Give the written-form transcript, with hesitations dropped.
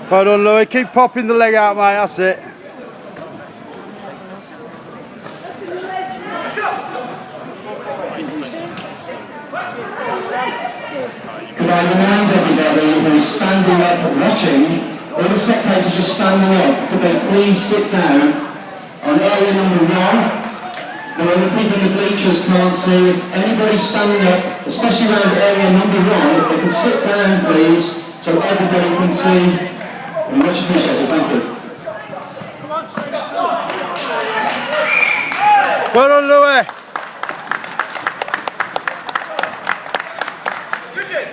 Well done, Louis. Keep popping the leg out, mate. That's it. Could I remind everybody who is standing up watching, all the spectators just standing up, could they please sit down on area number 1? There are the people in the bleachers can't see. If anybody's standing up, especially around area number 1, if they can sit down please, so everybody can see. Much appreciated, thank you. Well done, Louis. Good.